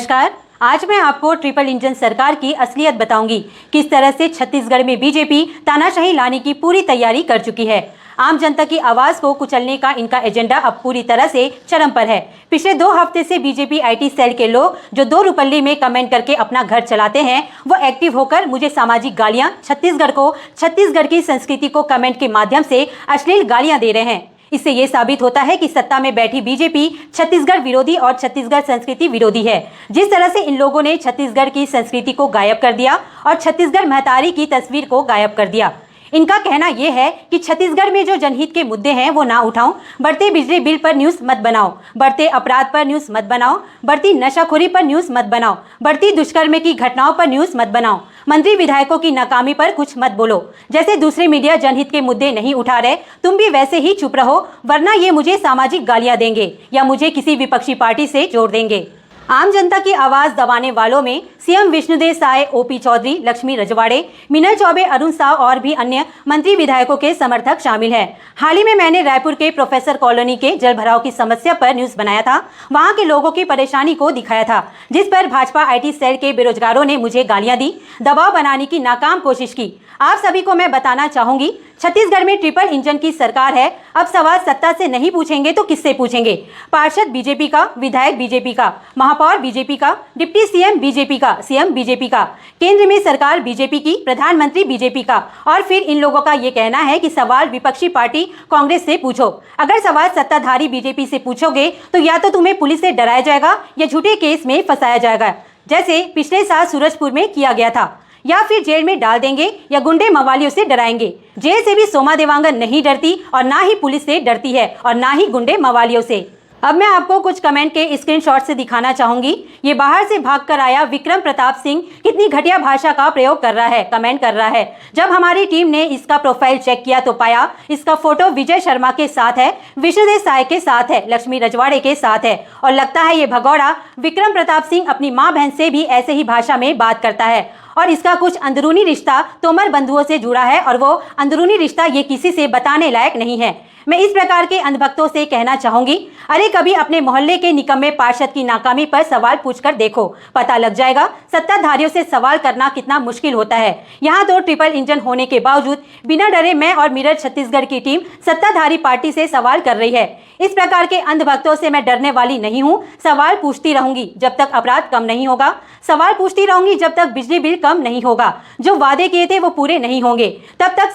नमस्कार। आज मैं आपको ट्रिपल इंजन सरकार की असलियत बताऊंगी। किस तरह से छत्तीसगढ़ में बीजेपी तानाशाही लाने की पूरी तैयारी कर चुकी है। आम जनता की आवाज को कुचलने का इनका एजेंडा अब पूरी तरह से चरम पर है। पिछले 2 हफ्ते से बीजेपी आईटी सेल के लोग जो 2 रुपल्ली में कमेंट करके अपना घर चलाते हैं, वो एक्टिव होकर मुझे सामाजिक गालियां, छत्तीसगढ़ की संस्कृति को कमेंट के माध्यम से अश्लील गालियां दे रहे हैं। इससे ये साबित होता है कि सत्ता में बैठी बीजेपी छत्तीसगढ़ विरोधी और छत्तीसगढ़ संस्कृति विरोधी है। जिस तरह से इन लोगों ने छत्तीसगढ़ की संस्कृति को गायब कर दिया और छत्तीसगढ़ महतारी की तस्वीर को गायब कर दिया। इनका कहना यह है कि छत्तीसगढ़ में जो जनहित के मुद्दे हैं वो ना उठाऊं, बढ़ते बिजली बिल पर न्यूज़ मत बनाओ, बढ़ते अपराध पर न्यूज़ मत बनाओ, बढ़ती नशाखोरी पर न्यूज़ मत बनाओ, बढ़ती दुष्कर्म की घटनाओं पर न्यूज़ मत बनाओ, मंत्री विधायकों की नाकामी पर कुछ मत बोलो। जैसे दूसरे मीडिया जनहित के मुद्दे नहीं उठा रहे, तुम भी वैसे ही चुप रहो, वरना ये मुझे सामाजिक गालियां देंगे या मुझे किसी विपक्षी पार्टी से जोड़ देंगे। आम जनता की आवाज दबाने वालों में सीएम विष्णुदेव साय, ओपी चौधरी, लक्ष्मी रजवाड़े, मिनल चौबे, अरुण साव और भी अन्य मंत्री विधायकों के समर्थक शामिल हैं। हाल ही में मैंने रायपुर के प्रोफेसर कॉलोनी के जल भराव की समस्या पर न्यूज बनाया था। वहां के लोगों की परेशानी को दिखाया था, जिस पर भाजपा आईटी सेल के बेरोजगारों ने मुझे गालियां दी, दबाव बनाने की नाकाम कोशिश की। आप सभी को मैं बताना चाहूंगी, छत्तीसगढ़ में ट्रिपल इंजन की सरकार है। अब सवाल सत्ता से नहीं पूछेंगे तो किससे पूछेंगे? पार्षद बीजेपी का, विधायक बीजेपी का, महापौर बीजेपी का, डिप्टी सीएम बीजेपी का, सीएम बीजेपी का, केंद्र में सरकार बीजेपी की, प्रधानमंत्री बीजेपी का। और फिर इन लोगों का ये कहना है कि सवाल विपक्षी पार्टी कांग्रेस से पूछो। अगर सवाल सत्ताधारी बीजेपी से पूछोगे तो या तो तुम्हें पुलिस से डराया जाएगा या झूठे केस में फंसाया जाएगा, जैसे पिछले साल सूरजपुर में किया गया था, या फिर जेल में डाल देंगे या गुंडे मवालियों से डराएंगे। जेल से भी सोमा देवांगन नहीं डरती और ना ही पुलिस से डरती है और ना ही गुंडे मवालियों से। अब मैं आपको कुछ कमेंट के स्क्रीनशॉट से दिखाना चाहूंगी। ये बाहर से भागकर आया विक्रम प्रताप सिंह कितनी घटिया भाषा का प्रयोग कर रहा है, कमेंट कर रहा है। जब हमारी टीम ने इसका प्रोफाइल चेक किया तो पाया इसका फोटो विजय शर्मा के साथ है, विष्णुदेव साय के साथ है, लक्ष्मी रजवाड़े के साथ है और लगता है ये भगौड़ा विक्रम प्रताप सिंह अपनी माँ बहन से भी ऐसे ही भाषा में बात करता है और इसका कुछ अंदरूनी रिश्ता तोमर बंधुओं से जुड़ा है और वो अंदरूनी रिश्ता ये किसी से बताने लायक नहीं है। मैं इस प्रकार के अंधभक्तों से कहना चाहूंगी, अरे कभी अपने मोहल्ले के निकम्मे पार्षद की नाकामी पर सवाल पूछकर देखो, पता लग जाएगा सत्ताधारियों से सवाल करना कितना मुश्किल होता है। यहाँ तो ट्रिपल इंजन होने के बावजूद बिना डरे मैं और मिरर छत्तीसगढ़ की टीम सत्ताधारी पार्टी से सवाल कर रही है। इस प्रकार के अंधभक्तों से मैं डरने वाली नहीं हूँ। सवाल पूछती रहूंगी जब तक अपराध कम नहीं होगा, सवाल पूछती रहूंगी जब तक बिजली बिल कम नहीं होगा, जो वादे किए थे वो पूरे नहीं होंगे, तब तक